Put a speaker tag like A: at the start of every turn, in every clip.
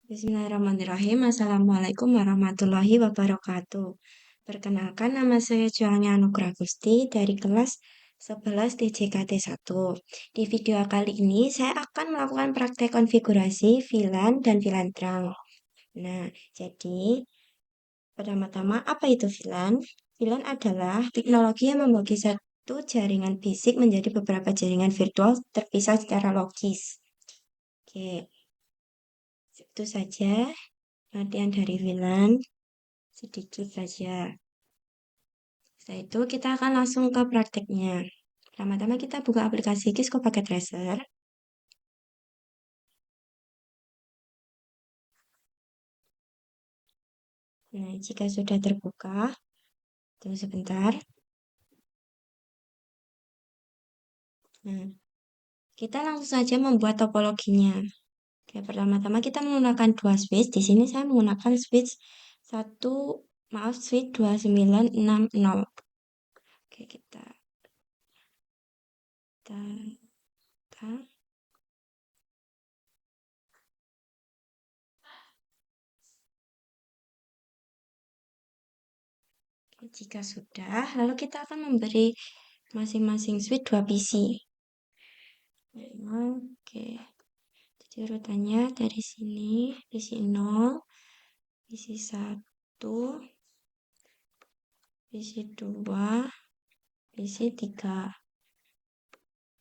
A: Bismillahirrahmanirrahim. Assalamualaikum warahmatullahi wabarakatuh. Perkenalkan, nama saya Joannya Anugrah Gusti dari kelas 11 DJKT 1. Di video kali ini, saya akan melakukan praktek konfigurasi VLAN dan VLAN trunk. Nah, jadi pertama-tama apa itu VLAN? VLAN adalah teknologi yang membagi satu jaringan fisik menjadi beberapa jaringan virtual terpisah secara logis. Oke, itu saja latihan dari VLAN, sedikit saja. Setelah itu kita akan langsung ke prakteknya. Pertama-tama kita buka aplikasi Cisco Packet Tracer. Nah, jika sudah terbuka, tunggu sebentar. Nah, kita langsung saja membuat topologinya. Oke, pertama-tama kita menggunakan dua switch. Di sini saya menggunakan switch switch 2960. Oke, kita jika sudah, lalu kita akan memberi masing-masing switch 2 PC. Oke, jadi urutannya dari sini, PC 0, PC 1, PC 2, PC 3.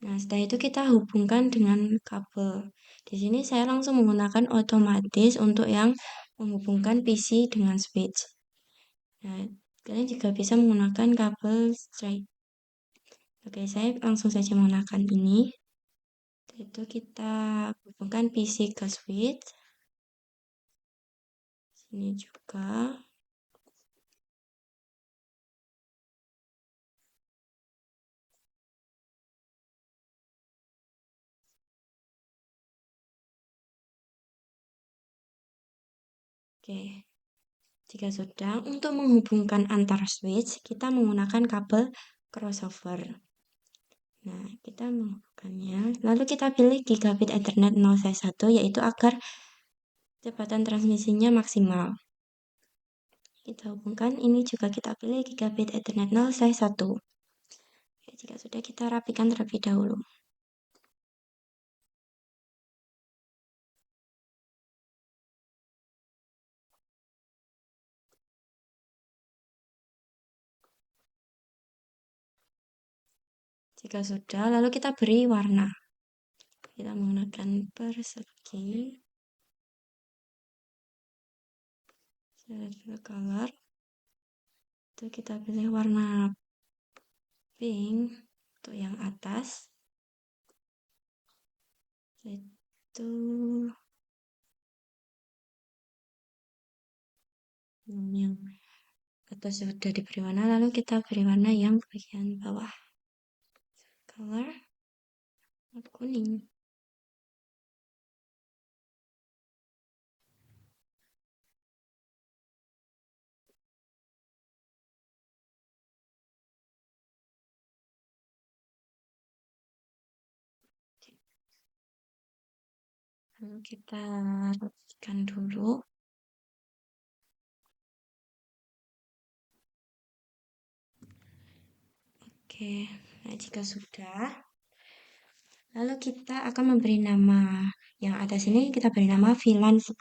A: Nah, setelah itu kita hubungkan dengan kabel. Di sini saya langsung menggunakan otomatis untuk yang menghubungkan PC dengan switch. Nah, kalian juga bisa menggunakan kabel straight. Oke, saya langsung saja menggunakan ini. Itu kita hubungkan PC ke switch. Sini juga. Oke. Jika sudah, untuk menghubungkan antar switch, kita menggunakan kabel crossover. Nah, kita menghubungkannya. Lalu kita pilih gigabit Ethernet 0/1, yaitu agar kecepatan transmisinya maksimal. Kita hubungkan, ini juga kita pilih gigabit Ethernet 0/1. Oke, jika sudah, kita rapikan terlebih dahulu. Jika sudah, lalu kita beri warna. Kita menggunakan persegi, select color. Itu kita pilih warna pink untuk yang atas. Itu yang atas sudah diberi warna, lalu kita beri warna yang bagian bawah. Color kuning. Lalu kita rapikan dulu. Oke, nah jika sudah, lalu kita akan memberi nama. Yang atas ini kita beri nama VLAN 10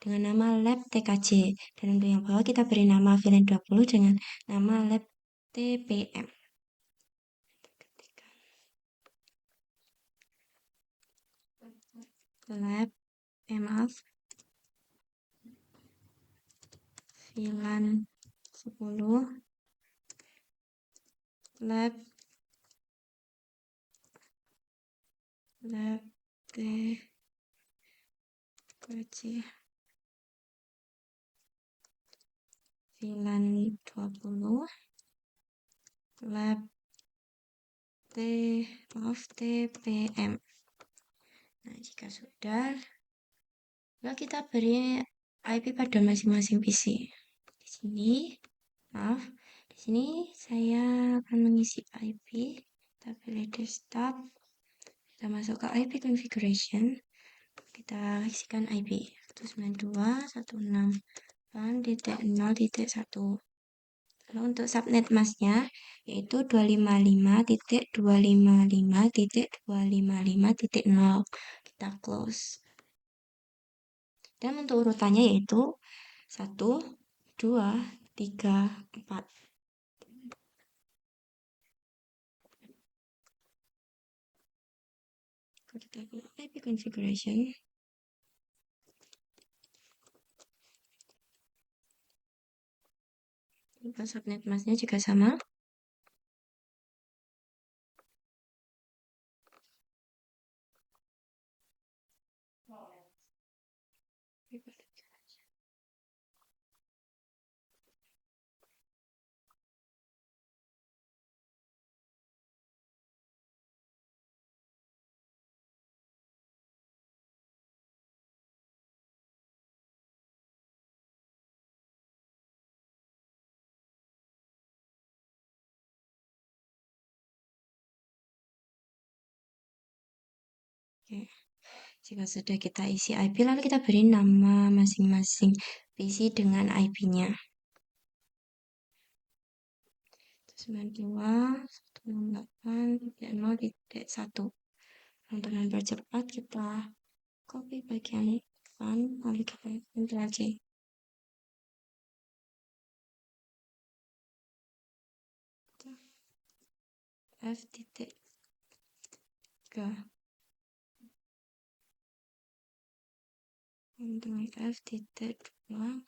A: dengan nama lab TKJ. Dan untuk yang bawah kita beri nama VLAN 20 dengan nama lab TPM. Lab, maaf, VLAN 10, lab TKJ, VLAN 20, lab TPM. Nah, jika sudah, lalu kita beri IP pada masing-masing PC. Di sini, maaf, di sini saya akan mengisi IP. Kita pilih desktop, kita masuk ke IP configuration. Kita isikan IP 192.168.0.1. Lalu untuk subnet masknya yaitu 255.255.255.0. Kita close. Dan untuk urutannya yaitu 1, 2, 3, 4. Kita buat IP configuration. Subnet masknya juga sama. Oke. Jika sudah kita isi IP, lalu kita beri nama masing-masing PC dengan IP-nya. 92.168.0.1. Untuk mempercepat, kita copy bagian depan, lalu kita enter aja. F titik 3 untuk F titik 2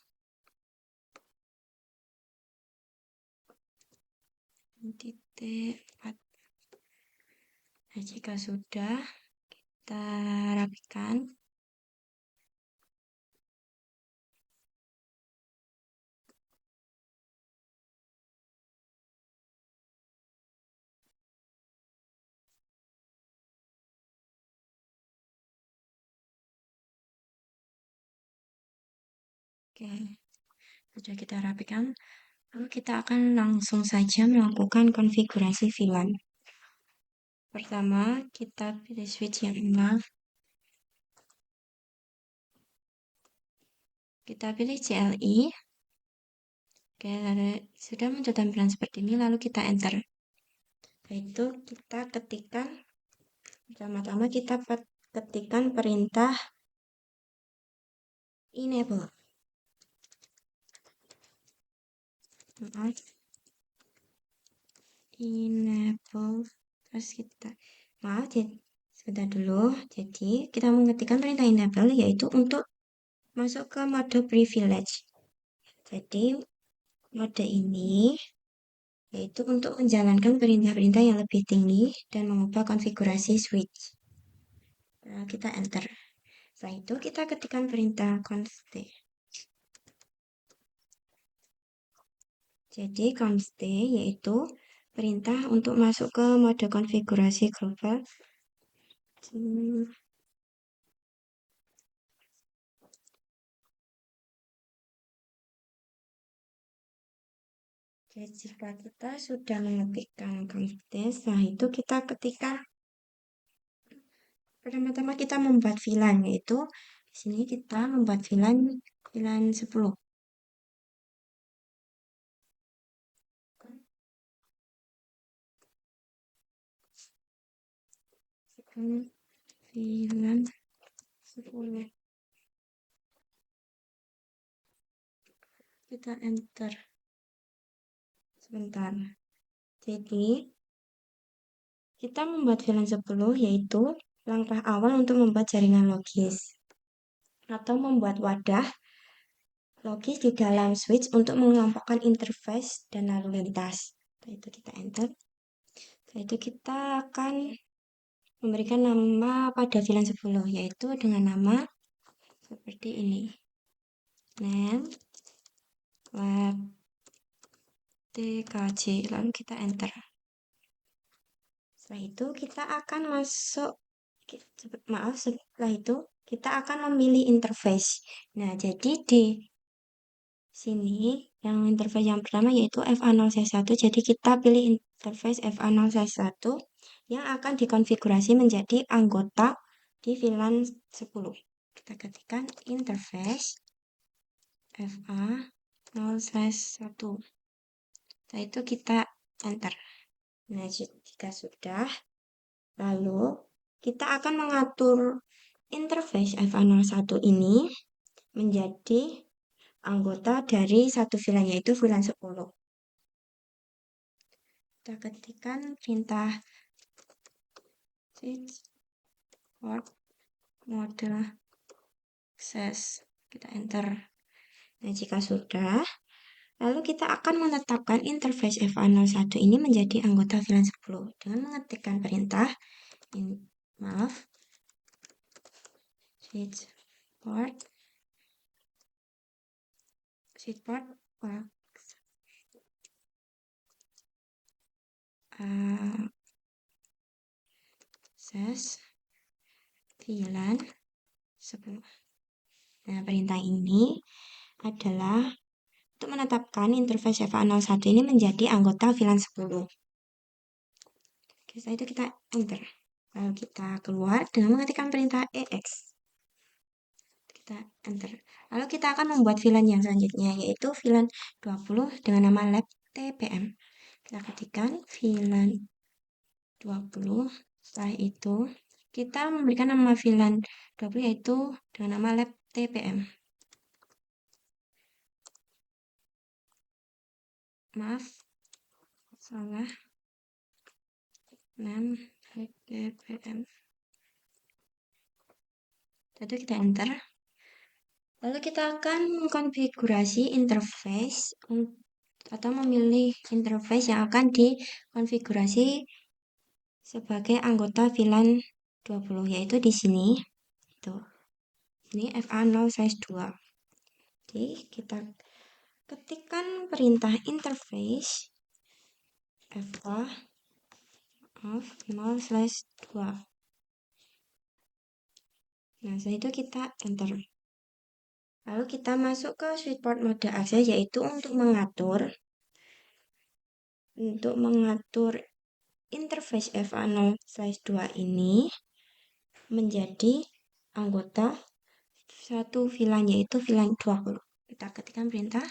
A: titik 4. Nah, jika sudah, kita rapikan. Oke, sudah kita rapikan. Lalu kita akan langsung saja melakukan konfigurasi VLAN. Pertama, kita pilih switch yang enam. Kita pilih CLI. Oke, lalu sudah muncul tampilan seperti ini, lalu kita enter. Yaitu kita ketikkan, pertama-tama kita ketikkan perintah enable. Enable. Terus kita, sebentar dulu. Jadi, kita mengetikkan perintah enable yaitu untuk masuk ke mode privilege. Jadi, mode ini yaitu untuk menjalankan perintah-perintah yang lebih tinggi dan mengubah konfigurasi switch. Nah, kita enter. Setelah itu kita ketikkan perintah const. Jadi const yaitu perintah untuk masuk ke mode konfigurasi global. Jadi jika kita sudah mengetikkan const, setelah itu kita ketikkan pertama-tama kita membuat VLAN, yaitu di sini kita membuat VLAN 10. VLAN 10. Kita enter. Sebentar. Jadi kita membuat VLAN 10 yaitu langkah awal untuk membuat jaringan logis atau membuat wadah logis di dalam switch untuk mengelompokkan interface dan lalu lintas. Setelah itu kita enter. Setelah itu kita akan memberikan nama pada VLAN 10 yaitu dengan nama seperti ini. Name web TKJ, lalu kita enter. Setelah itu kita akan setelah itu kita akan memilih interface. Nah, jadi di sini yang interface yang pertama yaitu FA0C1. Jadi kita pilih interface FA0C1 yang akan dikonfigurasi menjadi anggota di VLAN 10. Kita ketikkan interface FA 0/1. Setelah itu kita enter. Nah, jika sudah, lalu kita akan mengatur interface FA01 ini menjadi anggota dari satu VLAN, yaitu VLAN 10. Kita ketikkan perintah switch port model access. Kita enter. Nah, jika sudah, lalu kita akan menetapkan interface FA01 ini menjadi anggota VLAN 10 dengan mengetikkan perintah switch port access VLAN 10. Nah, perintah ini adalah untuk menetapkan interface FA01 ini menjadi anggota VLAN 10. Oke, setelah itu kita enter. Lalu kita keluar dengan mengetikkan perintah EX. Kita enter. Lalu kita akan membuat VLAN yang selanjutnya, yaitu VLAN 20 dengan nama lab TPM. Kita ketikkan VLAN 20. Setelah itu kita memberikan nama VLAN 20 yaitu dengan nama lab TPM. Maaf, salah. Lab TPM. Lalu kita enter. Lalu kita akan mengkonfigurasi interface atau memilih interface yang akan dikonfigurasi sebagai anggota VLAN 20, yaitu di sini. Ini FA0/2. Jadi kita ketikkan perintah interface FA of 0/2. Nah, setelah itu kita enter. Lalu kita masuk ke switchport mode access, yaitu untuk mengatur interface FA0/2 ini menjadi anggota satu VLAN, yaitu VLAN 20. Kita ketikkan perintah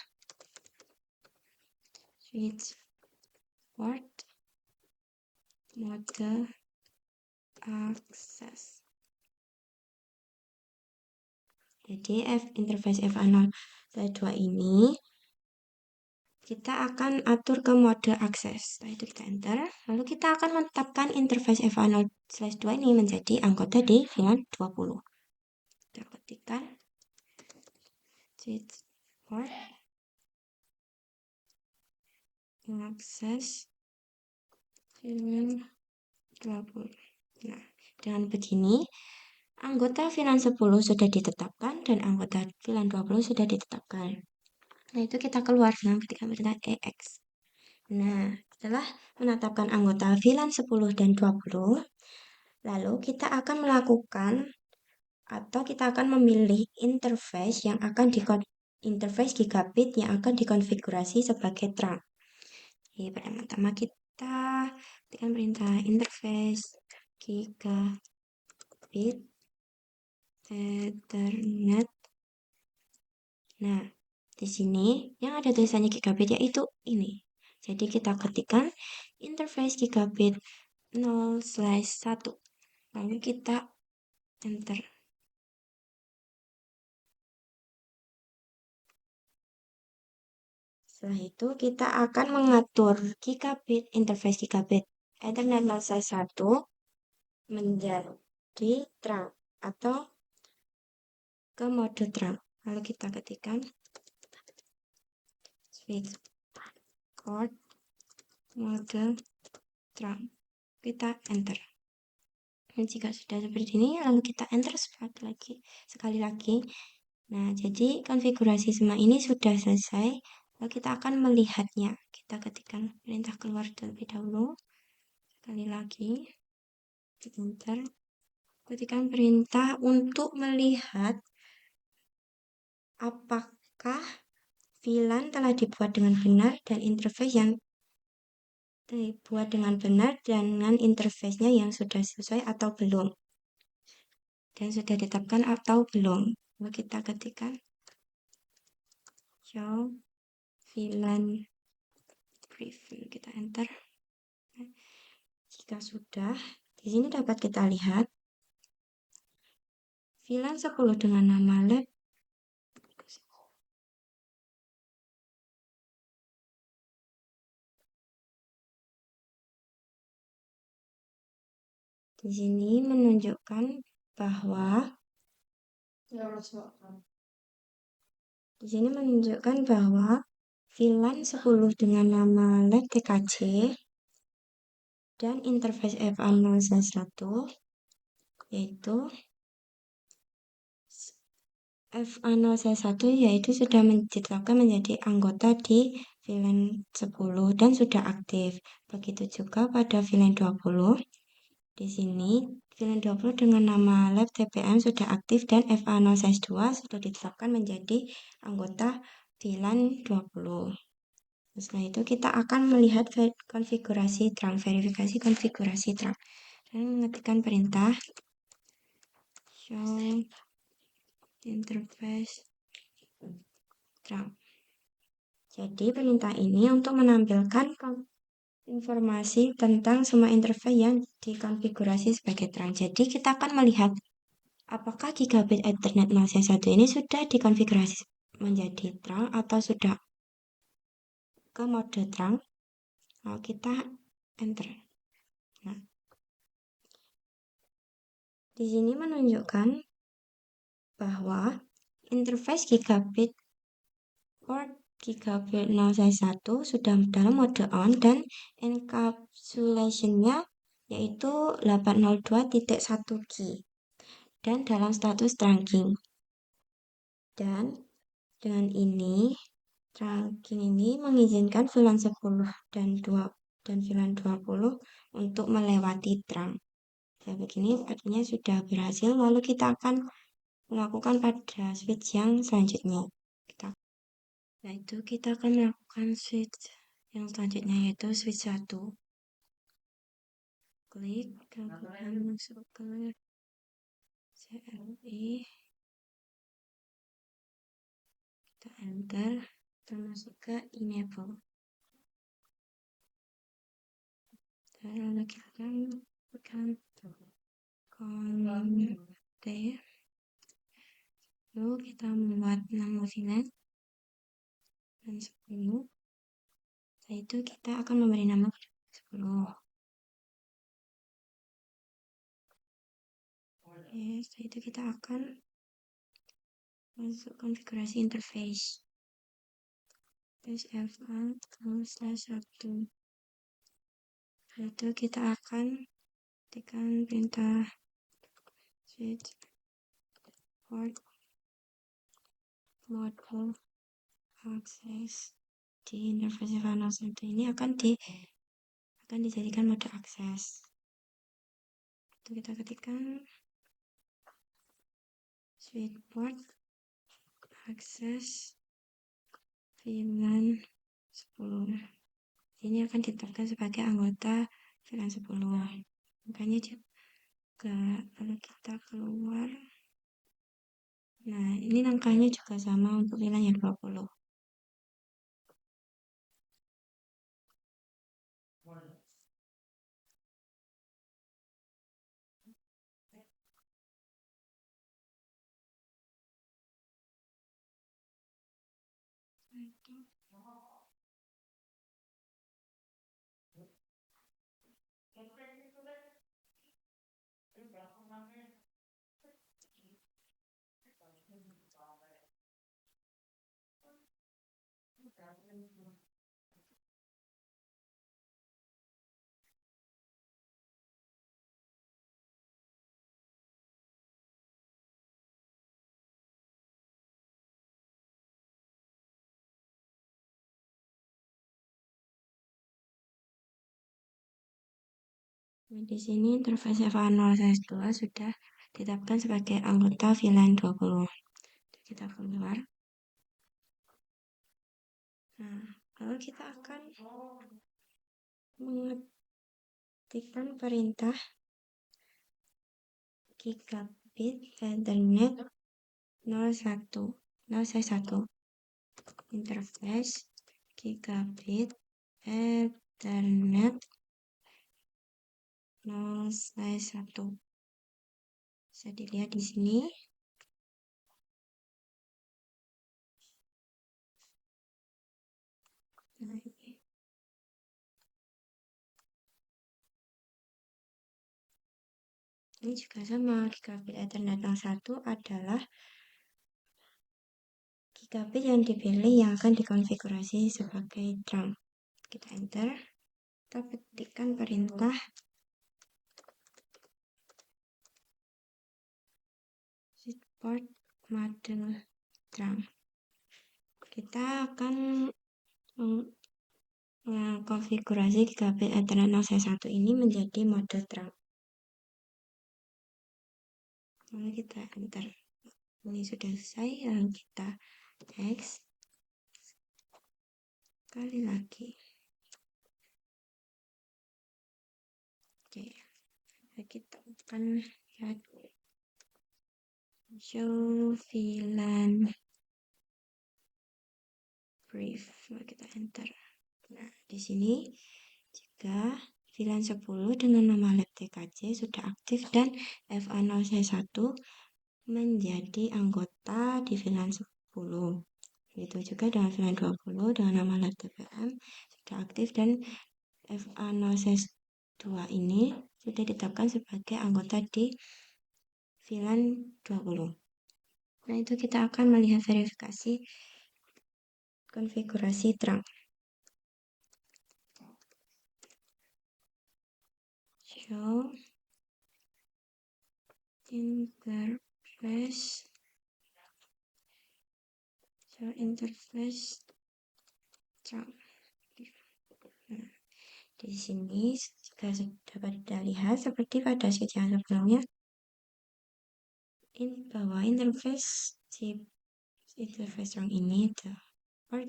A: switchport mode access. Jadi interface FA0/2 ini kita akan atur ke mode akses. Setelah itu kita enter. Lalu kita akan menetapkan interface FA0/2 ini menjadi anggota di VLAN 20. Kita ketikkan switchport akses VLAN 20. Nah, dengan begini anggota VLAN 10 sudah ditetapkan dan anggota VLAN 20 sudah ditetapkan. Nah, itu kita keluar dengan ketikkan perintah EX. Nah, setelah menetapkan anggota VLAN 10 dan 20, lalu kita akan melakukan atau kita akan memilih interface gigabit yang akan dikonfigurasi sebagai trunk. Jadi pertama-tama kita ketikkan perintah interface gigabit Ethernet. Nah, di sini yang ada tulisannya gigabit yaitu ini. Jadi kita ketikkan interface gigabit 0/1. Lalu kita enter. Setelah itu kita akan mengatur interface gigabit Ethernet 0/1 menjadi trunk atau ke mode trunk. Lalu kita ketikkan switchport mode trunk. Kita enter. Dan jika sudah seperti ini, lalu kita enter sekali lagi. Nah, jadi konfigurasi semua ini sudah selesai. Lalu kita akan melihatnya. Kita ketikkan perintah keluar terlebih dahulu. Sekali lagi. Kita enter. Ketikkan perintah untuk melihat apakah VLAN telah dibuat dengan benar dan interface yang dibuat dengan benar dengan interface-nya yang sudah sesuai atau belum. dan sudah ditetapkan atau belum. Lalu kita ketikkan show VLAN preview, kita enter. Jika sudah, di sini dapat kita lihat VLAN 10 dengan nama lab. Di sini menunjukkan bahwa VLAN 10 dengan nama lab TKJ dan interface FA0C1 yaitu FA0C1 yaitu sudah ditetapkan menjadi anggota di VLAN 10 dan sudah aktif. Begitu juga pada VLAN 20. Di sini VLAN 20 dengan nama lab TPM sudah aktif dan FA0C2 sudah ditetapkan menjadi anggota VLAN 20. Setelah itu kita akan melihat konfigurasi trunk, verifikasi konfigurasi trunk. Dan mengetikkan perintah show interface trunk. Jadi perintah ini untuk menampilkan informasi tentang semua interface yang dikonfigurasi sebagai trunk. Jadi kita akan melihat apakah gigabit Ethernet 0C1 ini sudah dikonfigurasi menjadi trunk atau sudah ke mode trunk. Lalu kita enter. Nah, di sini menunjukkan bahwa interface gigabit port gigabit 0C1 sudah dalam mode on dan encapsulation-nya yaitu 802.1 key dan dalam status trunking. Dan dengan ini trunking ini mengizinkan VLAN 10 dan VLAN 20 untuk melewati trunk. Ya, begini artinya sudah berhasil. Lalu kita akan melakukan pada switch yang selanjutnya. Nah, itu kita akan melakukan switch yang selanjutnya yaitu switch 1. Klik, kemudian masuk ke CLI. Kita enter, termasuk ke enable. Dan lalu kita akan connect. Lalu kita membuat nama VLAN dan 10. Setelah itu kita akan memberi nama 10. Oke, setelah itu kita akan masuk konfigurasi interface. FA/1. Itu kita akan tekan perintah switch port mode access di interface FA01 ini akan dijadikan mode akses. Itu kita ketikkan switch port access VLAN 10. Ini akan ditetapkan sebagai anggota VLAN 10. Makanya juga kalau kita keluar. Nah, ini langkahnya juga sama untuk VLAN yang 20. Di sini interface FA0/2 sudah ditetapkan sebagai anggota VLAN 20. Kita keluar. Nah, lalu kita akan mengetikkan perintah gigabit gigabit Ethernet 01 interface gigabit Ethernet 0/1. Bisa dilihat di sini. Nah, ini juga sama, gigabit Ethernet 01 adalah gigabit yang dipilih yang akan dikonfigurasi sebagai trunk. Kita enter, kita ketikkan perintah support model trunk. Kita akan mengkonfigurasi gigabit Ethernet 01 ini menjadi mode trunk. Lalu kita enter. Ini sudah selesai, lalu kita next. Sekali lagi. Oke, kita akan lihat show VLAN brief. Lalu kita enter. Nah, di sini jika VLAN 10 dengan nama lab TKC sudah aktif dan FA0C1 menjadi anggota di VLAN 10. Begitu juga dengan VLAN 20 dengan nama lab TPM sudah aktif dan FA0C2 ini sudah ditetapkan sebagai anggota di VLAN 20. Nah, itu kita akan melihat verifikasi konfigurasi trunk. Show interface trunk. Nah, di sini jika dapat kita lihat seperti pada sketch yang sebelumnya, bahwa interface chip interface trunk ini 4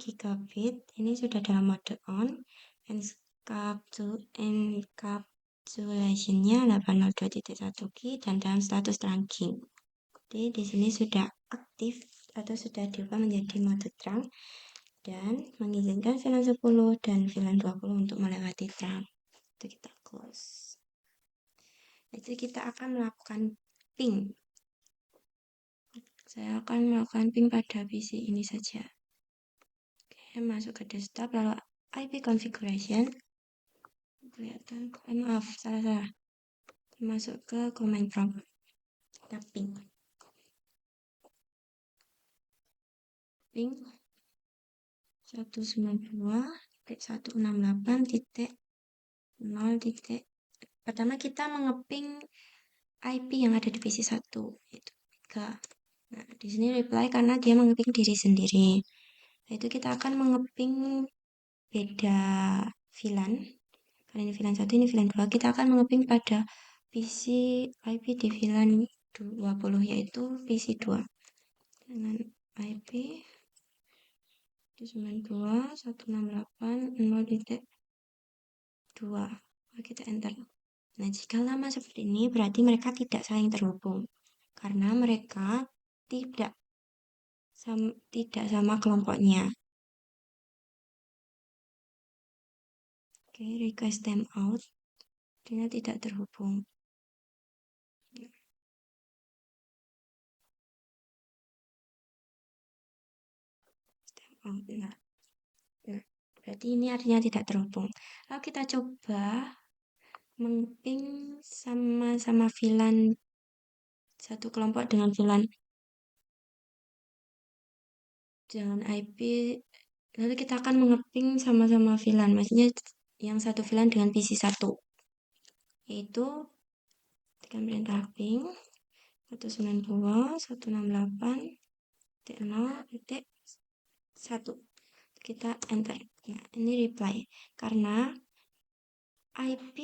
A: gigabit ini sudah dalam mode on, encapsulation-nya 802.1Q dan dalam status trunking. Jadi di sini sudah aktif atau sudah diubah menjadi mode trunk dan mengizinkan VLAN 10 dan VLAN 20 untuk melewati trunk. Itu kita close. Jadi kita akan melakukan ping. Saya akan melakukan ping pada PC ini saja. Oke, masuk ke desktop, lalu IP configuration. Kelihatan, maaf, salah. Masuk ke command prompt. Kita ping 192.168.0. Pertama kita mengeping IP yang ada di PC 1, yaitu 3. Nah, di sini reply karena dia mengeping diri sendiri. Nah, itu kita akan mengeping beda VLAN. Kali ini VLAN 1, ini VLAN 2. Kita akan mengeping pada PC IP di VLAN 20, yaitu PC 2. Dengan IP 192.168.0.2. Kita enter. Nah, jika lama seperti ini berarti mereka tidak saling terhubung karena mereka tidak sama kelompoknya. Oke, request timeout. Dia tidak terhubung. Timeout. Nah, berarti ini artinya tidak terhubung. Lalu kita coba mengping sama-sama VLAN satu kelompok dengan VLAN dengan IP. Lalu kita akan mengeping sama-sama VLAN, maksudnya yang satu VLAN dengan PC 1, yaitu tekan perintah ping 192.168.0.1. Kita enter. Nah, ini reply karena IP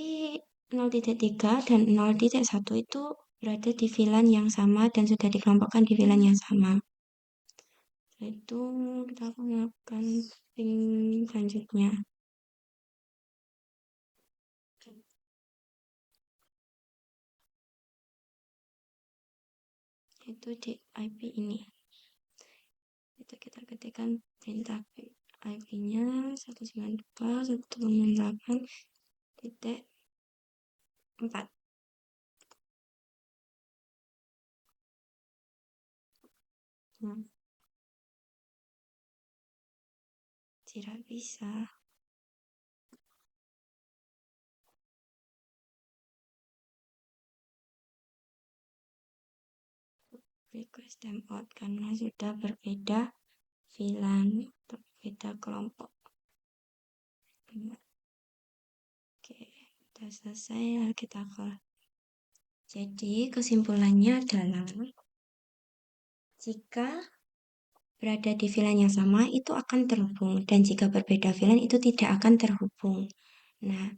A: 0.3 dan 0.1 itu berada di VLAN yang sama dan sudah dikelompokkan di VLAN yang sama. Setelah itu kita akan melakukan ping selanjutnya. itu di IP ini. Itu kita ketikkan perintah IP-nya 192.168.4. Nah, tidak bisa. Request timeout karena sudah berbeda VLAN, berbeda kelompok. Oke, sudah selesai. Lalu kita ke. Jadi kesimpulannya adalah jika berada di VLAN yang sama itu akan terhubung dan jika berbeda VLAN itu tidak akan terhubung. Nah,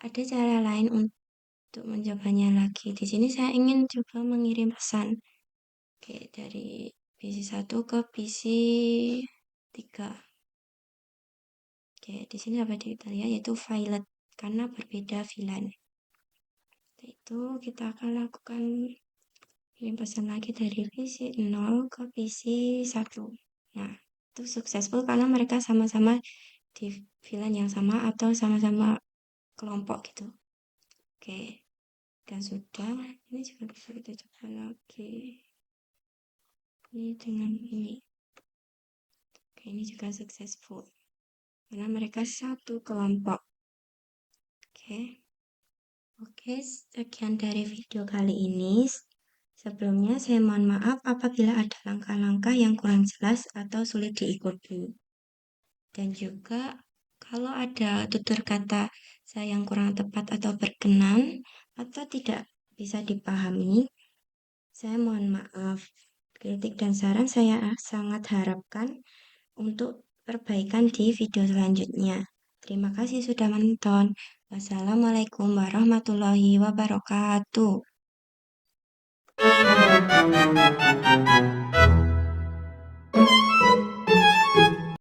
A: ada cara lain untuk mencobanya lagi. Di sini saya ingin coba mengirim pesan dari PC 1 ke PC 3. Oke, di sini dapat kita lihat yaitu violet karena berbeda VLAN. Itu kita akan lakukan kirim pesan lagi dari PC 0 ke PC 1. Nah, itu successful karena mereka sama-sama di VLAN yang sama atau sama-sama kelompok gitu. Oke, dan sudah. Ini juga bisa kita coba lagi. Ini dengan ini. Oke, ini juga successful karena mereka satu kelompok. Oke, sekian dari video kali ini. Sebelumnya saya mohon maaf apabila ada langkah-langkah yang kurang jelas atau sulit diikuti. Dan juga kalau ada tutur kata saya yang kurang tepat atau berkenan atau tidak bisa dipahami, saya mohon maaf. Kritik dan saran saya sangat harapkan untuk perbaikan di video selanjutnya. Terima kasih sudah menonton. Wassalamualaikum warahmatullahi wabarakatuh.